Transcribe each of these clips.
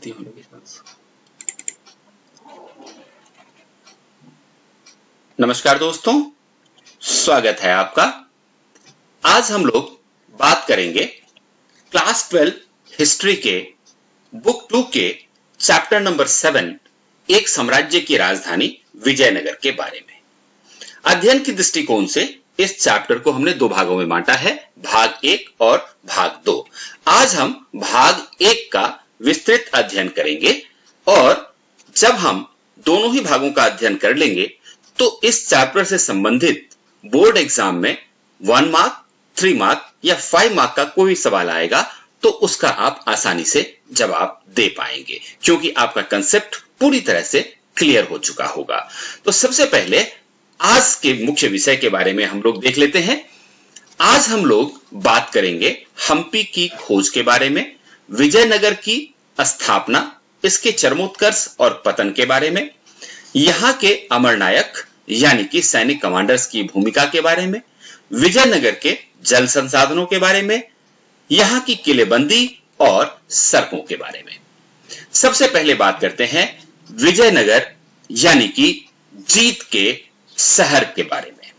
गलती होने की चांस। नमस्कार दोस्तों, स्वागत है आपका। आज हम लोग बात करेंगे क्लास 12 हिस्ट्री के बुक 2 के चैप्टर नंबर 7 एक साम्राज्य की राजधानी विजयनगर के बारे में। अध्ययन की दृष्टिकोण से इस चैप्टर को हमने दो भागों में बांटा है, भाग 1 और भाग 2। आज हम भाग 1 का विस्तृत अध्ययन करेंगे और जब हम दोनों ही भागों का अध्ययन कर लेंगे तो इस चैप्टर से संबंधित बोर्ड एग्जाम में 1 मार्क, 3 मार्क या 5 मार्क का कोई सवाल आएगा तो उसका आप आसानी से जवाब दे पाएंगे, क्योंकि आपका कंसेप्ट पूरी तरह से क्लियर हो चुका होगा। तो सबसे पहले आज के मुख्य विषय के बारे में हम लोग देख लेते हैं। आज हम लोग बात करेंगे हम्पी की खोज के बारे में, विजयनगर की स्थापना, इसके चरमोत्कर्ष और पतन के बारे में, यहां के अमर नायक यानी कि सैनिक कमांडर्स की भूमिका के बारे में, विजयनगर के जल संसाधनों के बारे में, यहां की किलेबंदी और सड़कों के बारे में। सबसे पहले बात करते हैं विजयनगर यानी कि जीत के शहर के बारे में।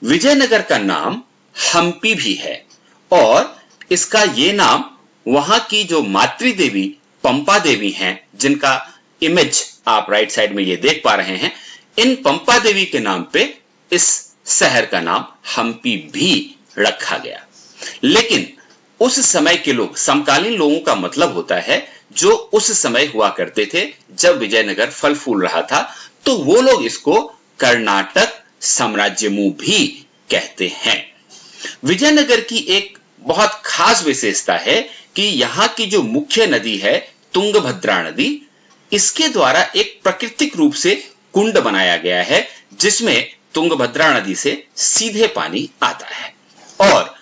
विजयनगर का नाम हम्पी भी है और इसका ये नाम वहां की जो मातृ देवी पंपा देवी हैं, जिनका इमेज आप राइट साइड में ये देख पा रहे हैं, इन पंपा देवी के नाम पे इस शहर का नाम हम्पी भी रखा गया। लेकिन उस समय के लोग, समकालीन लोगों का मतलब होता है जो उस समय हुआ करते थे जब विजयनगर फल फूल रहा था, तो वो लोग इसको कर्नाटक साम्राज्यमू भी कहते हैं। विजयनगर की एक बहुत खास विशेषता है कि यहां की जो मुख्य नदी है तुंगभद्रा नदी, इसके द्वारा एक प्राकृतिक रूप से कुंड बनाया गया है जिसमें तुंगभद्रा नदी से सीधे पानी आता है और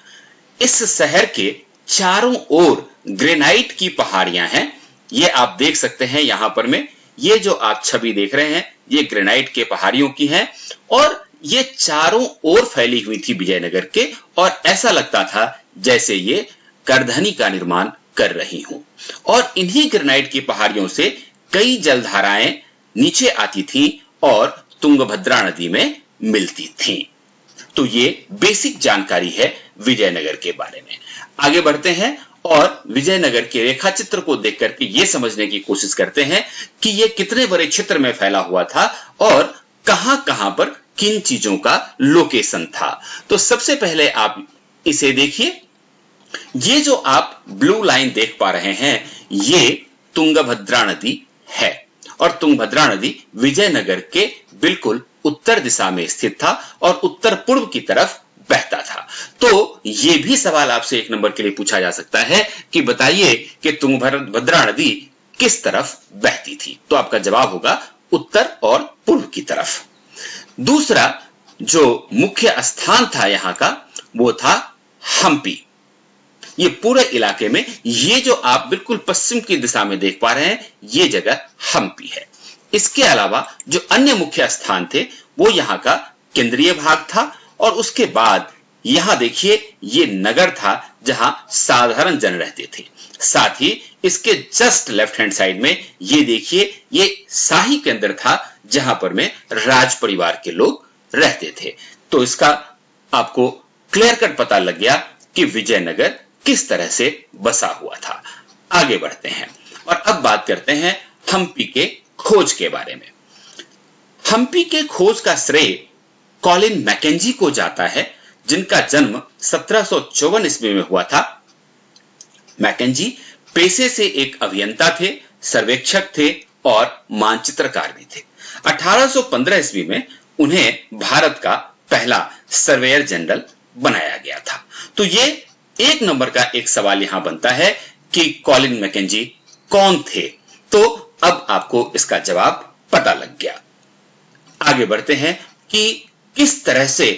इस शहर के चारों ओर ग्रेनाइट की पहाड़ियां हैं। ये आप देख सकते हैं यहां पर में, ये जो आप छवि देख रहे हैं ये ग्रेनाइट के पहाड़ियों की है और ये चारों ओर फैली हुई थी विजयनगर के, और ऐसा लगता था जैसे ये करधनी का निर्माण कर रही हूं। और इन्हीं ग्रेनाइट की पहाड़ियों से कई जलधाराएं नीचे आती थीं और तुंगभद्रा नदी में मिलती थीं। तो ये बेसिक जानकारी है विजयनगर के बारे में। आगे बढ़ते हैं और विजयनगर के रेखा चित्र को देख करके ये समझने की कोशिश करते हैं कि ये कितने बड़े क्षेत्र में फैला हुआ था और कहां-कहां पर किन चीजों का लोकेशन था। तो सबसे पहले आप इसे देखिए, ये जो आप ब्लू लाइन देख पा रहे हैं ये तुंगभद्रा नदी है और तुंगभद्रा नदी विजयनगर के बिल्कुल उत्तर दिशा में स्थित था और उत्तर पूर्व की तरफ बहता था। तो ये भी सवाल आपसे 1 नंबर के लिए पूछा जा सकता है कि बताइए कि तुंगभद्रा नदी किस तरफ बहती थी, तो आपका जवाब होगा उत्तर और पूर्व की तरफ। दूसरा जो मुख्य स्थान था यहां का वो था हम्पी। ये पूरे इलाके में ये जो आप बिल्कुल पश्चिम की दिशा में देख पा रहे हैं ये जगह हम्पी है। इसके अलावा जो अन्य मुख्य स्थान थे वो यहां का केंद्रीय भाग था और उसके बाद यहां देखिए ये नगर था जहां साधारण जन रहते थे। साथ ही इसके जस्ट लेफ्ट हैंड साइड में ये देखिए ये शाही केंद्र था जहां पर में राज परिवार के लोग रहते थे। तो इसका आपको क्लियर कट पता लग गया कि विजयनगर किस तरह से बसा हुआ था। आगे बढ़ते हैं और अब बात करते हैं हम्पी के खोज के बारे में। हम्पी के खोज का श्रेय कॉलिन मैकेंजी को जाता है, जिनका जन्म 1754 ईस्वी में हुआ था। मैकेंजी पेशे से एक अभियंता थे, सर्वेक्षक थे और मानचित्रकार भी थे। 1815 ईस्वी में उन्हें भारत का पहला सर्वेयर जनरल बनाया गया था। तो ये 1 नंबर का एक सवाल यहां बनता है कि कॉलिन मैकेंजी कौन थे, तो अब आपको इसका जवाब पता लग गया। आगे बढ़ते हैं कि किस तरह से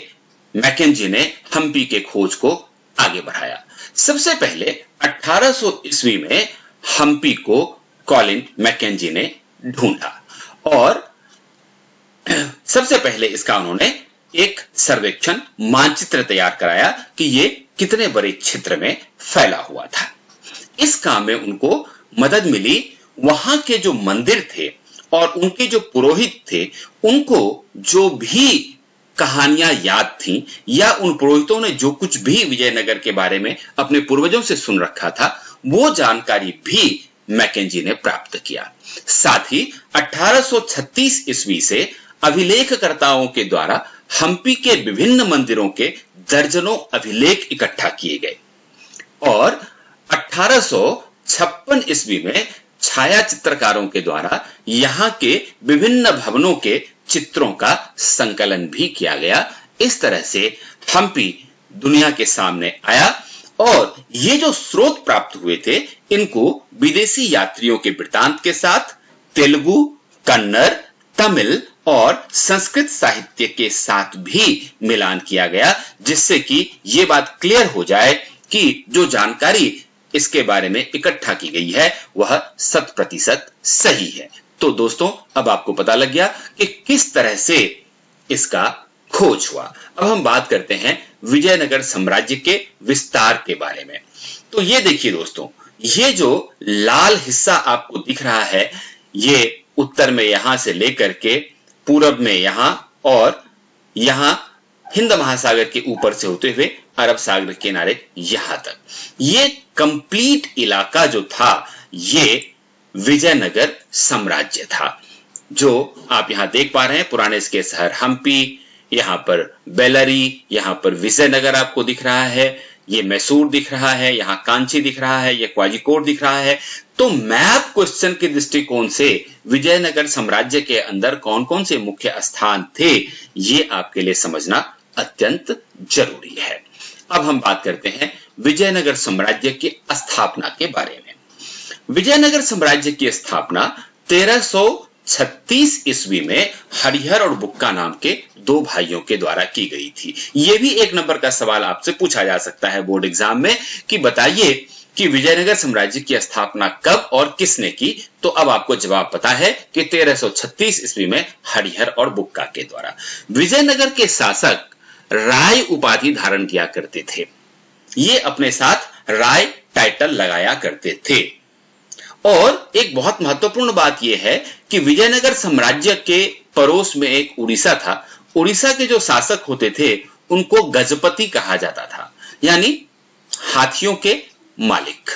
मैकेंजी ने हम्पी के खोज को आगे बढ़ाया। सबसे पहले 1800 ईस्वी में हम्पी को कॉलिन मैकेंजी ने ढूंढा और सबसे पहले इसका उन्होंने एक सर्वेक्षण मानचित्र तैयार कराया कि ये कितने बड़े क्षेत्र में फैला हुआ था। इस काम में उनको मदद मिली वहां के जो मंदिर थे और उनके जो पुरोहित थे, उनको जो भी कहानियां याद थीं या उन पुरोहितों ने जो कुछ भी विजयनगर के बारे में अपने पूर्वजों से सुन रखा था, वो जानकारी भी मैकेंजी ने प्राप्त किया। साथ ही 1836 ईस्वी से अभिलेखकर्ताओं के द्वारा हम्पी के विभिन्न मंदिरों के दर्जनों अभिलेख इकट्ठा किए गए और 1856 ईस्वी में छाया चित्रकारों के द्वारा यहाँ के विभिन्न भवनों के चित्रों का संकलन भी किया गया। इस तरह से हम्पी दुनिया के सामने आया और ये जो स्रोत प्राप्त हुए थे, इनको विदेशी यात्रियों के वृत्तांत के साथ तेलुगु, कन्नड़, तमिल और संस्कृत साहित्य के साथ भी मिलान किया गया, जिससे कि ये बात क्लियर हो जाए कि जो जानकारी इसके बारे में इकट्ठा की गई है वह 100% सही है। तो दोस्तों, अब आपको पता लग गया कि किस तरह से इसका खोज हुआ। अब हम बात करते हैं विजयनगर साम्राज्य के विस्तार के बारे में। तो ये देखिए दोस्तों, ये जो लाल हिस्सा आपको दिख रहा है, ये उत्तर में यहां से लेकर के पूरब में यहां और यहां हिंद महासागर के ऊपर से होते हुए अरब सागर के किनारे यहां तक, ये कंप्लीट इलाका जो था ये विजयनगर साम्राज्य था। जो आप यहां देख पा रहे हैं, पुराने इसके शहर हम्पी, यहां पर बेलरी, यहां पर विजयनगर आपको दिख रहा है, ये मैसूर दिख रहा है, यहां कांची दिख रहा है, ये क्वाजिकोड दिख रहा है। तो मैप क्वेश्चन के दृष्टिकोण से विजयनगर साम्राज्य के अंदर कौन कौन से मुख्य स्थान थे, ये आपके लिए समझना अत्यंत जरूरी है। अब हम बात करते हैं विजयनगर साम्राज्य की स्थापना के बारे में। विजयनगर साम्राज्य की स्थापना 1336 ईस्वी में हरिहर और बुक्का नाम के दो भाइयों के द्वारा की गई थी। यह भी एक नंबर का सवाल आपसे पूछा जा सकता है बोर्ड एग्जाम में कि बताइए कि विजयनगर साम्राज्य की स्थापना कब और किसने की। तो अब आपको जवाब पता है कि 1336 ईस्वी में हरिहर और बुक्का के द्वारा। विजयनगर के शासक राय उपाधि धारण किया करते थे, ये अपने साथ राय टाइटल लगाया करते थे। और एक बहुत महत्वपूर्ण बात यह है कि विजयनगर साम्राज्य के पड़ोस में एक उड़ीसा था। उड़ीसा के जो शासक होते थे उनको गजपति कहा जाता था, यानी हाथियों के मालिक।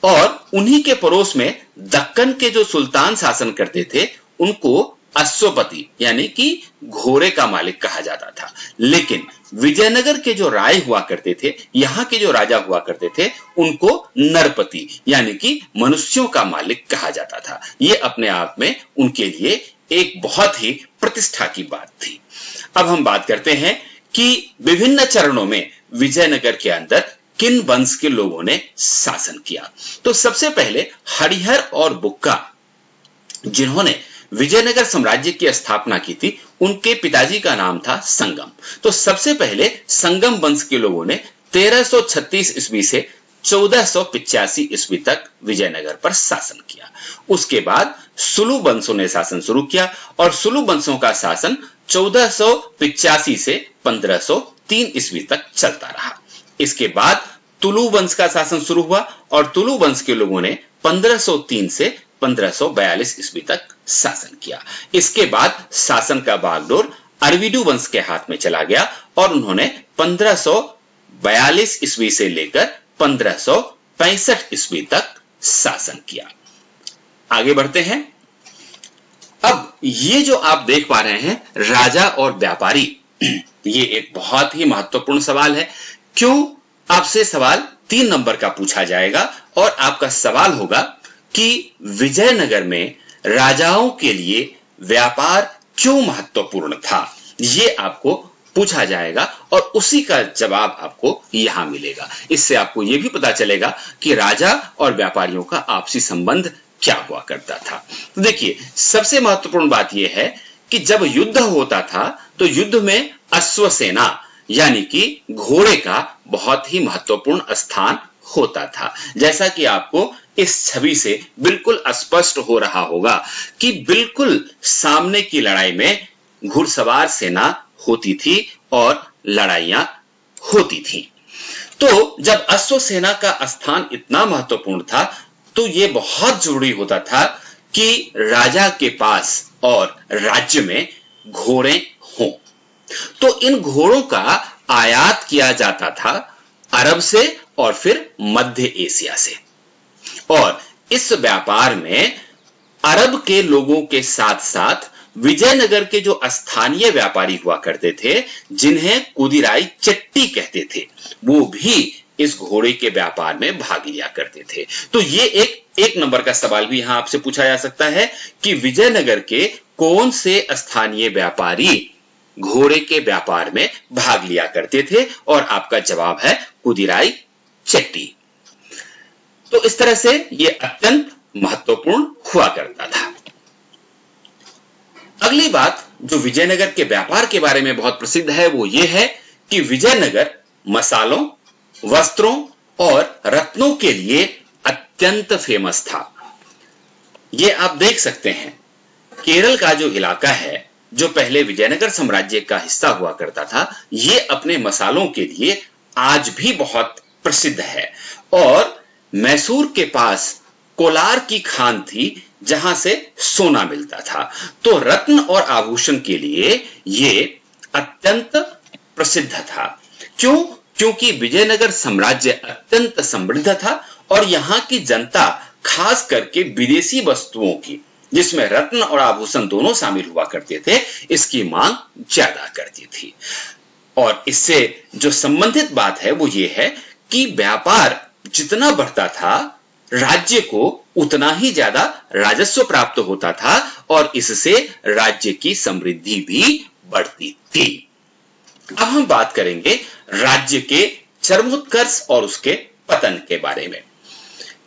और उन्हीं के पड़ोस में दक्कन के जो सुल्तान शासन करते थे उनको अश्वपति यानी कि घोड़े का मालिक कहा जाता था। लेकिन विजयनगर के जो राय हुआ करते थे, यहाँ के जो राजा हुआ करते थे, उनको नरपति यानी कि मनुष्यों का मालिक कहा जाता था। ये अपने आप में उनके लिए एक बहुत ही प्रतिष्ठा की बात थी। अब हम बात करते हैं कि विभिन्न चरणों में विजयनगर के अंदर किन वंश के लोगों ने शासन किया। तो सबसे पहले हरिहर और बुक्का जिन्होंने विजयनगर साम्राज्य की स्थापना की थी, उनके पिताजी का नाम था संगम। तो सबसे पहले संगम वंश के लोगों ने 1336 ईस्वी से 1485 ईस्वी तक विजयनगर पर शासन किया। उसके बाद सुलु वंशों ने शासन शुरू किया और सुलु वंशों का शासन 1485 से 1503 ईस्वी तक चलता रहा। इसके बाद तुलु वंश का शासन शुरू हुआ और तुलु वंश के लोगों ने 1503 से 1542 ईस्वी तक शासन किया। इसके बाद शासन का बागडोर अरविडू वंश के हाथ में चला गया और उन्होंने 1542 ईस्वी से लेकर 1565 ईस्वी तक शासन किया। आगे बढ़ते हैं। अब ये जो आप देख पा रहे हैं राजा और व्यापारी, ये एक बहुत ही महत्वपूर्ण सवाल है। क्यों? आपसे सवाल 3 नंबर का पूछा जाएगा और आपका सवाल होगा कि विजयनगर में राजाओं के लिए व्यापार क्यों महत्वपूर्ण था। ये आपको पूछा जाएगा और उसी का जवाब आपको यहां मिलेगा। इससे आपको यह भी पता चलेगा कि राजा और व्यापारियों का आपसी संबंध क्या हुआ करता था। तो देखिए, सबसे महत्वपूर्ण बात यह है कि जब युद्ध होता था तो युद्ध में अश्वसेना यानी कि घोड़े का बहुत ही महत्वपूर्ण स्थान होता था। जैसा कि आपको इस छवि से बिल्कुल स्पष्ट हो रहा होगा कि बिल्कुल सामने की लड़ाई में घुड़सवार सेना होती थी और लड़ाइयां होती थी। तो जब अश्व सेना का स्थान इतना महत्वपूर्ण था तो ये बहुत जरूरी होता था कि राजा के पास और राज्य में घोड़े हों। तो इन घोड़ों का आयात किया जाता था अरब से और फिर मध्य एशिया से, और इस व्यापार में अरब के लोगों के साथ साथ विजयनगर के जो स्थानीय व्यापारी हुआ करते थे, जिन्हें कुदिराई चट्टी कहते थे, वो भी इस घोड़े के व्यापार में भाग लिया करते थे। तो ये एक नंबर का सवाल भी यहां आपसे पूछा जा सकता है कि विजयनगर के कौन से स्थानीय व्यापारी घोड़े के व्यापार में भाग लिया करते थे, और आपका जवाब है कुदिराई चट्टी। तो इस तरह से यह अत्यंत महत्वपूर्ण हुआ करता था। अगली बात जो विजयनगर के व्यापार के बारे में बहुत प्रसिद्ध है वो ये है कि विजयनगर मसालों, वस्त्रों और रत्नों के लिए अत्यंत फेमस था। ये आप देख सकते हैं, केरल का जो इलाका है, जो पहले विजयनगर साम्राज्य का हिस्सा हुआ करता था, ये अपने मसालों के लिए आज भी बहुत प्रसिद्ध है। और मैसूर के पास कोलार की खान थी जहां से सोना मिलता था। तो रत्न और आभूषण के लिए ये अत्यंत प्रसिद्ध था। क्यों? क्योंकि विजयनगर साम्राज्य अत्यंत समृद्ध था और यहां की जनता खास करके विदेशी वस्तुओं की, जिसमें रत्न और आभूषण दोनों शामिल हुआ करते थे, इसकी मांग ज्यादा करती थी। और इससे जो संबंधित बात है वो ये है कि व्यापार जितना बढ़ता था, राज्य को उतना ही ज्यादा राजस्व प्राप्त होता था और इससे राज्य की समृद्धि भी बढ़ती थी। अब हम बात करेंगे राज्य के चरमोत्कर्ष और उसके पतन के बारे में।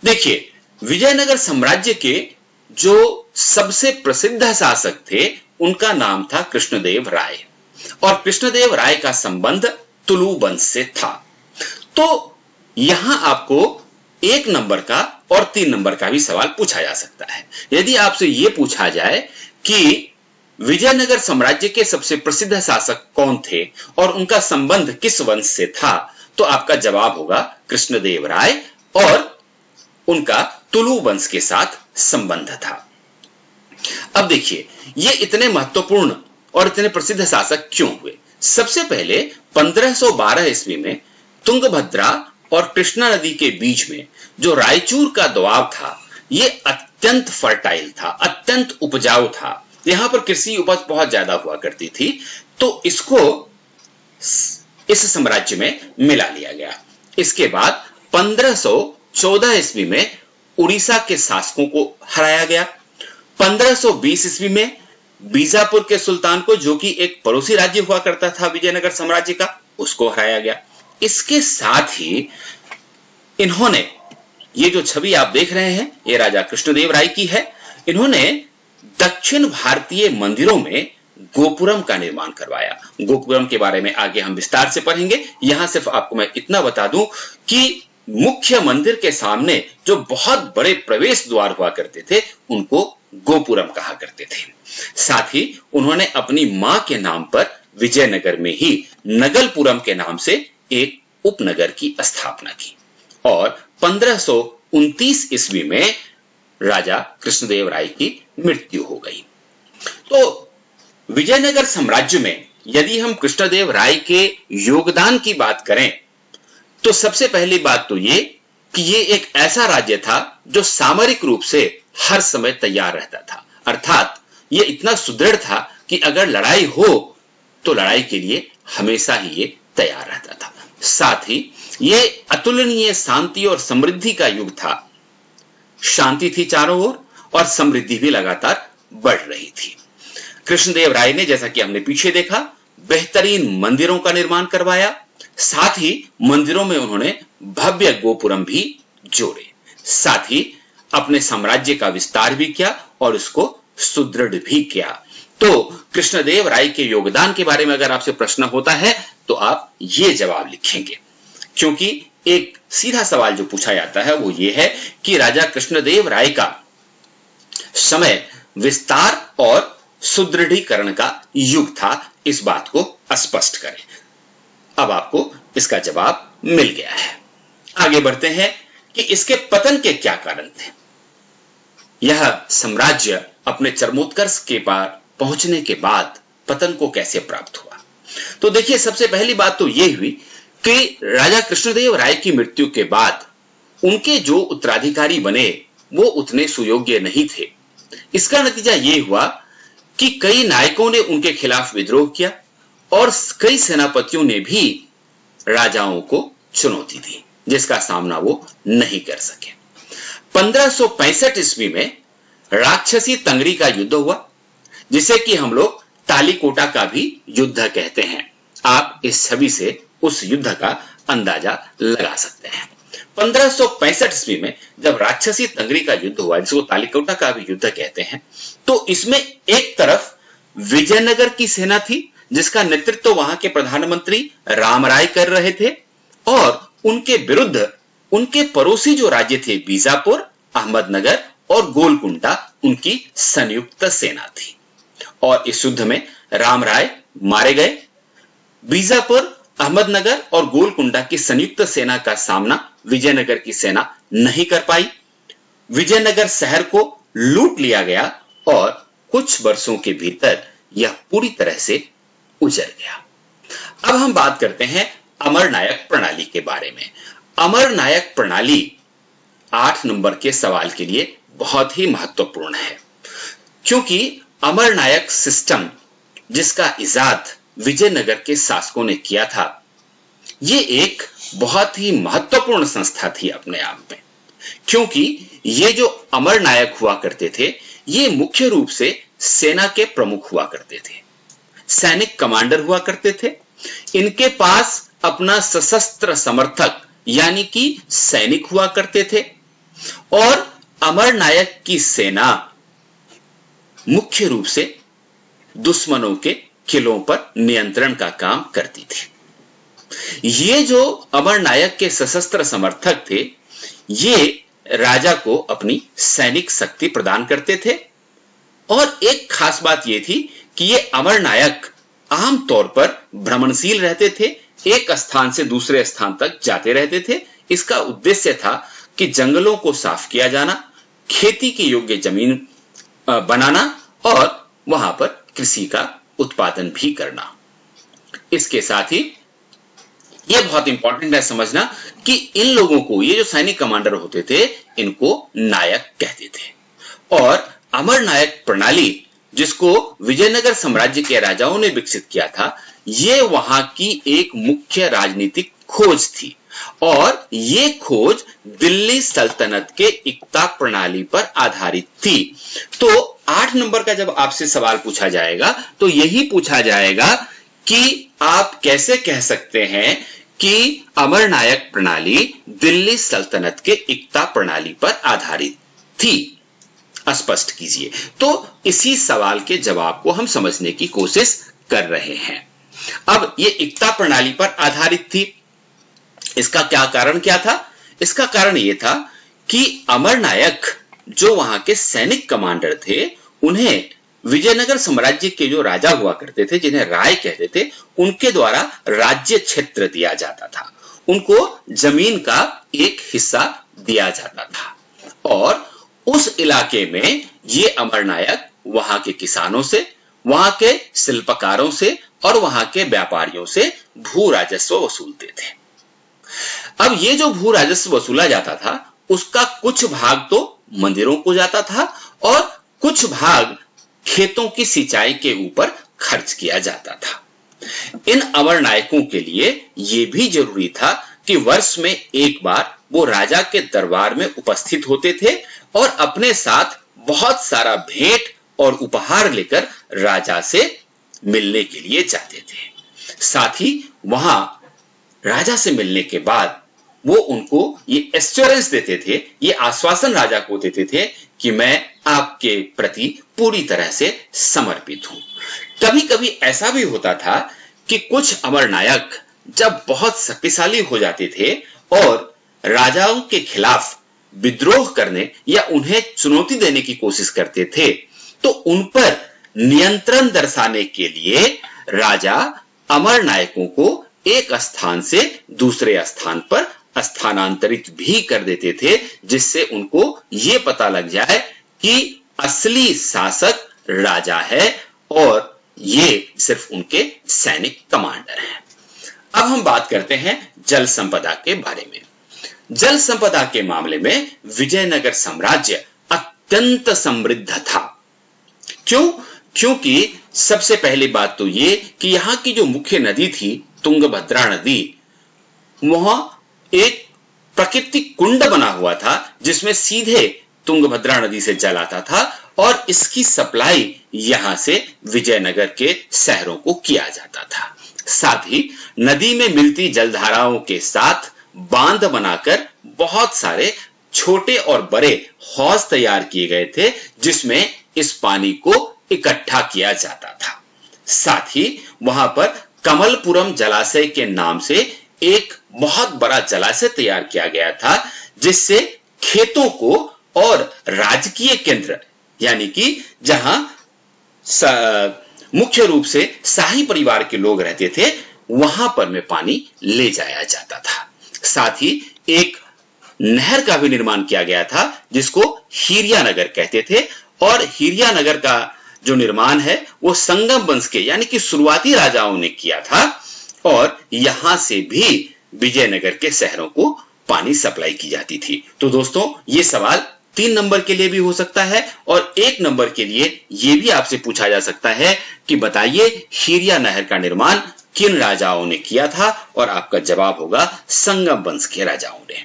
देखिए, विजयनगर साम्राज्य के जो सबसे प्रसिद्ध शासक थे उनका नाम था कृष्णदेव राय, और कृष्णदेव राय का संबंध तुलु वंश से था। तो यहां आपको 1 नंबर का और 3 नंबर का भी सवाल पूछा जा सकता है। यदि आपसे यह पूछा जाए कि विजयनगर साम्राज्य के सबसे प्रसिद्ध शासक कौन थे और उनका संबंध किस वंश से था, तो आपका जवाब होगा कृष्णदेव राय, और उनका तुलु वंश के साथ संबंध था। अब देखिए, ये इतने महत्वपूर्ण और इतने प्रसिद्ध शासक क्यों हुए? सबसे पहले 1512 ईस्वी में तुंगभद्रा और कृष्णा नदी के बीच में जो रायचूर का दोआब था, ये अत्यंत फर्टाइल था, अत्यंत उपजाऊ था। यहां पर कृषि उपज बहुत ज्यादा हुआ करती थी, तो इसको इस साम्राज्य में मिला लिया गया। इसके बाद 1514 ईस्वी में उड़ीसा के शासकों को हराया गया। 1520 ईस्वी में बीजापुर के सुल्तान को, जो कि एक पड़ोसी राज्य हुआ करता था विजयनगर साम्राज्य का, उसको हराया गया। इसके साथ ही इन्होंने, ये जो छवि आप देख रहे हैं, ये राजा कृष्णदेव राय की है। इन्होंने दक्षिण भारतीय मंदिरों में गोपुरम का निर्माण करवाया। गोपुरम के बारे में आगे हम विस्तार से पढ़ेंगे। यहां सिर्फ आपको मैं इतना बता दूं कि मुख्य मंदिर के सामने जो बहुत बड़े प्रवेश द्वार हुआ करते थे, उनको गोपुरम कहा करते थे। साथ ही उन्होंने अपनी मां के नाम पर विजयनगर में ही नगलपुरम के नाम से एक उपनगर की स्थापना की, और 1529 ईस्वी में राजा कृष्णदेव राय की मृत्यु हो गई। तो विजयनगर साम्राज्य में यदि हम कृष्णदेव राय के योगदान की बात करें, तो सबसे पहली बात तो ये कि ये एक ऐसा राज्य था जो सामरिक रूप से हर समय तैयार रहता था। अर्थात ये इतना सुदृढ़ था कि अगर लड़ाई हो तो लड़ाई के लिए हमेशा ही ये तैयार रहता था। साथ ही ये अतुलनीय शांति और समृद्धि का युग था। शांति थी चारों ओर और समृद्धि भी लगातार बढ़ रही थी। कृष्णदेव राय ने, जैसा कि हमने पीछे देखा, बेहतरीन मंदिरों का निर्माण करवाया। साथ ही मंदिरों में उन्होंने भव्य गोपुरम भी जोड़े। साथ ही अपने साम्राज्य का विस्तार भी किया और उसको सुदृढ़ भी किया। तो कृष्णदेव राय के योगदान के बारे में अगर आपसे प्रश्न होता है तो आप ये जवाब लिखेंगे, क्योंकि एक सीधा सवाल जो पूछा जाता है वो ये है कि राजा कृष्णदेव राय का समय विस्तार और सुदृढ़ीकरण का युग था, इस बात को स्पष्ट करें। अब आपको इसका जवाब मिल गया है। आगे बढ़ते हैं कि इसके पतन के क्या कारण थे। यह साम्राज्य अपने चरमोत्कर्ष के पार पहुंचने के बाद पतन को कैसे प्राप्त हुआ। तो देखिए, सबसे पहली बात तो यह हुई कि राजा कृष्णदेव राय की मृत्यु के बाद उनके जो उत्तराधिकारी बने वो उतने सुयोग्य नहीं थे। इसका नतीजा ये हुआ कि कई नायकों ने उनके खिलाफ विद्रोह किया और कई सेनापतियों ने भी राजाओं को चुनौती दी, जिसका सामना वो नहीं कर सके। 1565 ईस्वी में राक्षसी तंगड़ी का युद्ध हुआ, जिसे कि हम लोग तालीकोटा का भी युद्ध कहते हैं। आप इस छवि से उस युद्ध का अंदाजा लगा सकते हैं। 1565 ईस्वी में जब राक्षसी तंगड़ी का युद्ध हुआ, जिसको तालीकोटा का भी युद्ध कहते हैं, तो इसमें एक तरफ विजयनगर की सेना थी, जिसका नेतृत्व वहां के प्रधानमंत्री रामराय कर रहे थे, और उनके विरुद्ध उनके पड़ोसी जो राज्य थे बीजापुर, अहमदनगर और गोलकुंडा, उनकी संयुक्त सेना थी। और इस युद्ध में रामराय मारे गए। बीजापुर, अहमदनगर और गोलकुंडा की संयुक्त सेना का सामना विजयनगर की सेना नहीं कर पाई। विजयनगर शहर को लूट लिया गया और कुछ वर्षों के भीतर यह पूरी तरह से उजड़ गया। अब हम बात करते हैं अमरनायक प्रणाली के बारे में। अमरनायक प्रणाली 8 नंबर के सवाल के लिए बहुत ही महत्वपूर्ण है, क्योंकि अमरनायक सिस्टम, जिसका इजाद विजयनगर के शासकों ने किया था, ये एक बहुत ही महत्वपूर्ण संस्था थी अपने आप में। क्योंकि ये जो अमरनायक हुआ करते थे, ये मुख्य रूप से सेना के प्रमुख हुआ करते थे, सैनिक कमांडर हुआ करते थे। इनके पास अपना सशस्त्र समर्थक यानी कि सैनिक हुआ करते थे, और अमरनायक की सेना मुख्य रूप से दुश्मनों के किलों पर नियंत्रण का काम करती थी। ये जो अमरनायक के सशस्त्र समर्थक थे, ये राजा को अपनी सैनिक शक्ति प्रदान करते थे। और एक खास बात यह थी कि ये अमरनायक आमतौर पर भ्रमणशील रहते थे, एक स्थान से दूसरे स्थान तक जाते रहते थे। इसका उद्देश्य था कि जंगलों को साफ किया जाना, खेती की योग्य जमीन बनाना और वहां पर कृषि का उत्पादन भी करना। इसके साथ ही यह बहुत इंपॉर्टेंट है समझना कि इन लोगों को, ये जो सैनिक कमांडर होते थे, इनको नायक कहते थे। और अमरनायक प्रणाली, जिसको विजयनगर साम्राज्य के राजाओं ने विकसित किया था, ये वहां की एक मुख्य राजनीतिक खोज थी। और ये खोज दिल्ली सल्तनत के इक्ता प्रणाली पर आधारित थी। तो 8 नंबर का जब आपसे सवाल पूछा जाएगा तो यही पूछा जाएगा कि आप कैसे कह सकते हैं कि अमरनायक प्रणाली दिल्ली सल्तनत के इक्ता प्रणाली पर आधारित थी, स्पष्ट कीजिए। तो इसी सवाल के जवाब को हम समझने की कोशिश कर रहे हैं। अब ये इक्ता प्रणाली पर आधारित थी, इसका क्या कारण क्या था? इसका कारण यह था कि अमरनायक जो वहां के सैनिक कमांडर थे, उन्हें विजयनगर साम्राज्य के जो राजा हुआ करते थे, जिन्हें राय कहते थे, उनके द्वारा राज्य क्षेत्र दिया जाता था, उनको जमीन का एक हिस्सा दिया जाता था। और उस इलाके में ये अमरनायक वहां के किसानों से, वहां के शिल्पकारों से और वहां के व्यापारियों से भू राजस्व वसूलते थे। अब ये जो भू राजस्व वसूला जाता था, उसका कुछ भाग तो मंदिरों को जाता था और कुछ भाग खेतों की सिंचाई के ऊपर खर्च किया जाता था। इन अमरनायकों के लिए यह भी जरूरी था कि वर्ष में एक बार वो राजा के दरबार में उपस्थित होते थे और अपने साथ बहुत सारा भेंट और उपहार लेकर राजा से मिलने के लिए जाते थे। साथ ही वहां राजा से मिलने के बाद वो उनको ये एश्योरेंस देते थे, ये आश्वासन राजा को देते थे कि मैं आपके प्रति पूरी तरह से समर्पित हूं। कभी कभी ऐसा भी होता था कि कुछ अमरनायक जब बहुत शक्तिशाली हो जाते थे और राजाओं के खिलाफ विद्रोह करने या उन्हें चुनौती देने की कोशिश करते थे, तो उन पर नियंत्रण दर्शाने के लिए राजा अमरनायकों को एक स्थान से दूसरे स्थान पर स्थानांतरित भी कर देते थे, जिससे उनको ये पता लग जाए कि असली शासक राजा है और ये सिर्फ उनके सैनिक कमांडर हैं। अब हम बात करते हैं जल संपदा के बारे में। जल संपदा के मामले में विजयनगर साम्राज्य अत्यंत समृद्ध था। क्यों? क्योंकि सबसे पहली बात तो ये कि यहां की जो मुख्य नदी थी तुंगभद्रा नदी, वहां एक प्राकृतिक कुंड बना हुआ था जिसमें सीधे तुंगभद्रा नदी से जल आता था और इसकी सप्लाई यहां से विजयनगर के शहरों को किया जाता था। साथ ही नदी में मिलती जलधाराओं के साथ बांध बनाकर बहुत सारे छोटे और बड़े हौज तैयार किए गए थे जिसमें इस पानी को इकट्ठा किया जाता था। साथ ही वहां पर कमलपुरम जलाशय के नाम से एक बहुत बड़ा जलाशय तैयार किया गया था, जिससे खेतों को और राजकीय केंद्र यानी कि जहां मुख्य रूप से शाही परिवार के लोग रहते थे वहां पर में पानी ले जाया जाता था। साथ ही एक नहर का भी निर्माण किया गया था जिसको हीरिया नगर कहते थे और हीरिया नगर का जो निर्माण है वो संगम वंश के यानी कि शुरुआती राजाओं ने किया था और यहां से भी विजयनगर के शहरों को पानी सप्लाई की जाती थी। तो दोस्तों ये सवाल 3 नंबर के लिए भी हो सकता है और 1 नंबर के लिए यह भी आपसे पूछा जा सकता है कि बताइए हीरिया नहर का निर्माण किन राजाओं ने किया था, और आपका जवाब होगा संगम वंश के राजाओं ने।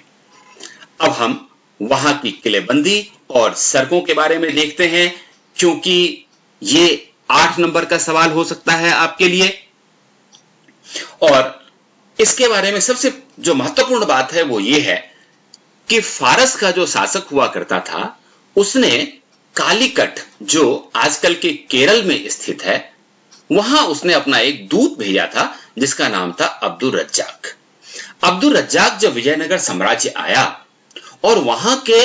अब हम वहां की किलेबंदी और सड़कों के बारे में देखते हैं, क्योंकि ये 8 नंबर का सवाल हो सकता है आपके लिए। और इसके बारे में सबसे जो महत्वपूर्ण बात है वो ये है कि फारस का जो शासक हुआ करता था उसने कालीकट जो आजकल के केरल में स्थित है वहां उसने अपना एक दूत भेजा था जिसका नाम था अब्दुल रज्जाक। अब्दुल रज्जाक जब विजयनगर साम्राज्य आया और वहां के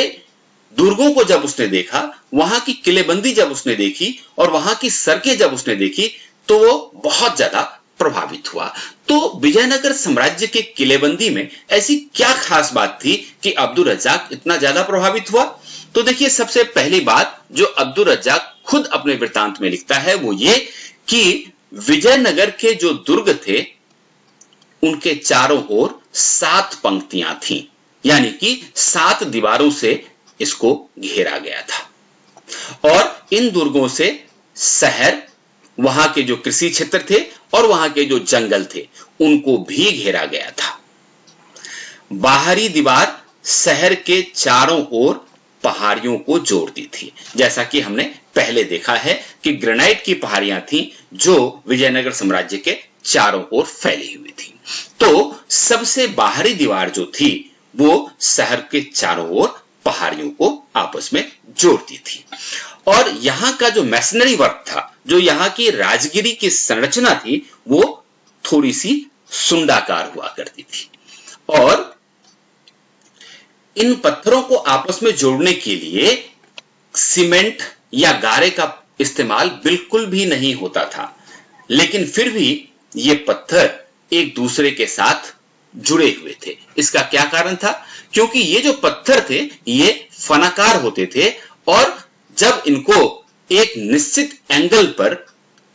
दुर्गों को जब उसने देखा, वहां की किलेबंदी जब उसने देखी और वहां की सड़कें जब उसने देखी तो वो बहुत ज्यादा प्रभावित हुआ। तो विजयनगर साम्राज्य के किलेबंदी में ऐसी क्या खास बात थी कि अब्दुल रज्जाक इतना ज्यादा प्रभावित हुआ? तो देखिए, सबसे पहली बात जो अब्दुल रज्जाक खुद अपने वृत्तांत में लिखता है वो ये कि विजयनगर के जो दुर्ग थे उनके चारों ओर 7 पंक्तियां थीं, यानी कि 7 दीवारों से इसको घेरा गया था और इन दुर्गों से शहर, वहां के जो कृषि क्षेत्र थे और वहां के जो जंगल थे उनको भी घेरा गया था। बाहरी दीवार शहर के चारों ओर पहाड़ियों को जोड़ती थी, जैसा कि हमने पहले देखा है कि ग्रेनाइट की पहाड़ियां थीं जो विजयनगर साम्राज्य के चारों ओर फैली हुई थी। तो सबसे बाहरी दीवार जो थी वो शहर के चारों ओर पहाड़ियों को आपस में जोड़ती थी और यहां का जो मैसनरी वर्क था, जो यहां की राजगिरी की संरचना थी, वो थोड़ी सी सुंडाकार हुआ करती थी और इन पत्थरों को आपस में जोड़ने के लिए सीमेंट या गारे का इस्तेमाल बिल्कुल भी नहीं होता था, लेकिन फिर भी ये पत्थर एक दूसरे के साथ जुड़े हुए थे। इसका क्या कारण था? क्योंकि ये जो पत्थर थे ये फनाकार होते थे और जब इनको एक निश्चित एंगल पर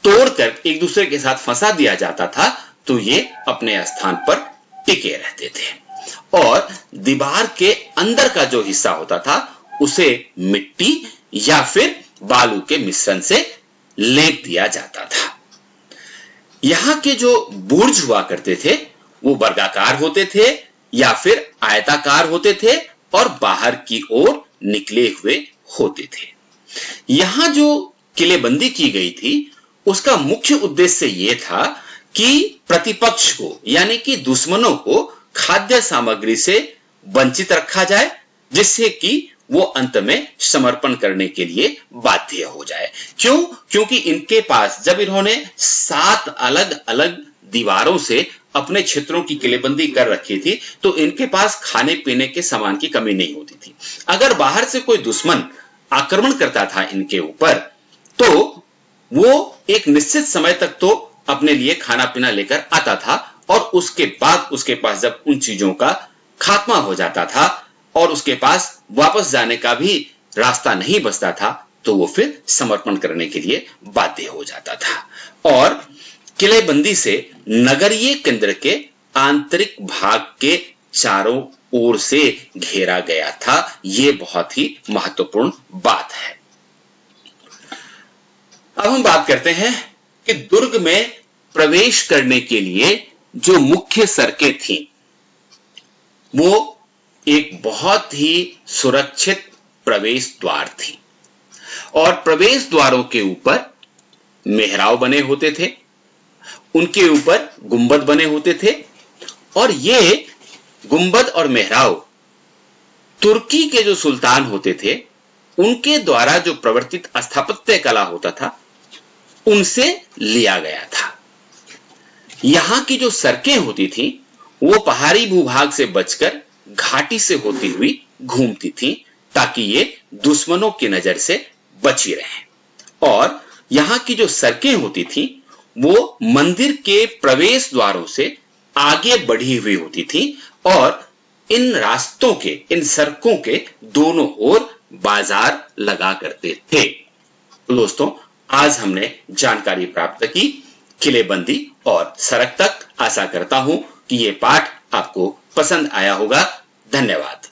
तोड़कर एक दूसरे के साथ फंसा दिया जाता था तो ये अपने स्थान पर टिके रहते थे और दीवार के अंदर का जो हिस्सा होता था उसे मिट्टी या फिर बालू के मिश्रण से लेप दिया जाता था। यहां के जो बुर्ज हुआ करते थे वो वर्गाकार होते थे या फिर आयताकार होते थे और बाहर की ओर निकले हुए होते थे। यहां जो किलेबंदी की गई थी उसका मुख्य उद्देश्य यह था कि प्रतिपक्ष को यानी कि दुश्मनों को खाद्य सामग्री से वंचित रखा जाए, जिससे कि वो अंत में समर्पण करने के लिए बाध्य हो जाए। क्यों? क्योंकि इनके पास जब इन्होंने 7 अलग अलग दीवारों से अपने क्षेत्रों की किलेबंदी कर रखी थी तो इनके पास खाने पीने के सामान की कमी नहीं होती थी। अगर बाहर से कोई दुश्मन आक्रमण करता था इनके ऊपर तो वो एक निश्चित समय तक तो अपने लिए खाना पीना लेकर आता था और उसके बाद उसके पास जब उन चीजों का खात्मा हो जाता था और उसके पास वापस जाने का भी रास्ता नहीं बचता था, तो वो फिर समर्पण करने के लिए बाध्य हो जाता था और किलेबंदी से नगरीय केंद्र के आंतरिक भाग के चारों ओर से घेरा गया था। ये बहुत ही महत्वपूर्ण बात है। अब हम बात करते हैं कि दुर्ग में प्रवेश करने के लिए जो मुख्य सड़कें थीं, वो एक बहुत ही सुरक्षित प्रवेश द्वार थी और प्रवेश द्वारों के ऊपर मेहराब बने होते थे, उनके ऊपर गुंबद बने होते थे और ये गुंबद और मेहराब तुर्की के जो सुल्तान होते थे उनके द्वारा जो प्रवर्तित स्थापत्य कला होता था उनसे लिया गया था। यहां की जो सड़कें होती थी वो पहाड़ी भूभाग से बचकर घाटी से होती हुई घूमती थी ताकि ये दुश्मनों की नजर से बची रहें और यहां की जो सड़कें होती थी वो मंदिर के प्रवेश द्वारों से आगे बढ़ी हुई होती थी और इन रास्तों के, इन सड़कों के दोनों ओर बाजार लगा करते थे। तो दोस्तों, आज हमने जानकारी प्राप्त की किलेबंदी और सड़क तक। आशा करता हूं कि ये पाठ आपको पसंद आया होगा। धन्यवाद।